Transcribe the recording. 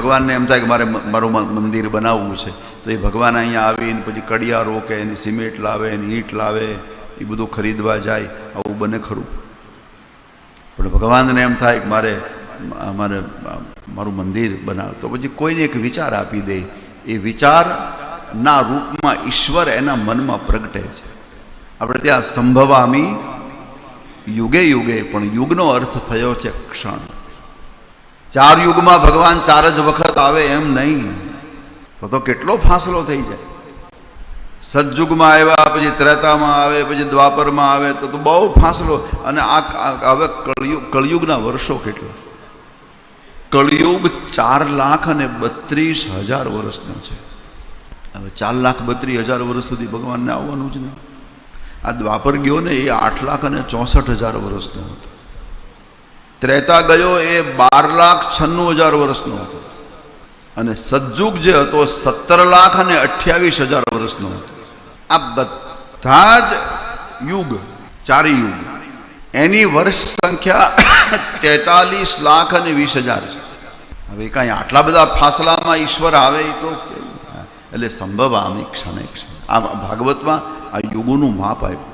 ભગવાનને એમ થાય કે મારે મારું મંદિર બનાવવું છે, તો એ ભગવાન અહીંયા આવીને પછી કડિયા રોકે, એની સિમેન્ટ લાવે, એની ઈંટ લાવે, એ બધું ખરીદવા જાય. આવું બને ખરું? પણ ભગવાનને એમ થાય કે મારે મારું મંદિર બનાવ, તો પછી કોઈને એક વિચાર આપી દે. એ વિચારના રૂપમાં ઈશ્વર એના મનમાં પ્રગટે છે. આપણે ત્યાં સંભવામી યુગે યુગે, પણ યુગનો અર્થ થયો છે ક્ષણ. 4 યુગમાં ભગવાન 4 જ વખત આવે એમ નહીં, તો કેટલો ફાસલો થઈ જાય. સતયુગમાં આવ્યા, પછી ત્રેતામાં આવે, પછી દ્વાપરમાં આવે, તો બહુ ફાસલો. અને હવે કળયુગના વર્ષો કેટલા? કળયુગ 4,32,000 વર્ષનો છે. હવે 4,32,000 વર્ષ સુધી ભગવાનને આવવાનું જ નહીં. આ દ્વાપર ગયો ને એ 8,64,000 વર્ષનો હતો. ત્રેતા ગયો એ 12,96,000 વર્ષનો હતો. અને સતયુગ જે હતો 17,28,000 વર્ષનો હતો. આ બધા જ યુગ, 4 યુગ, એની વર્ષ સંખ્યા 43,20,000 છે. હવે કાંઈ આટલા બધા ફાસલામાં ઈશ્વર આવે એ તો એટલે સંભવ આમી ક્ષણે ક્ષણ. આ ભાગવતમાં આ યુગોનું માપ આપ્યું.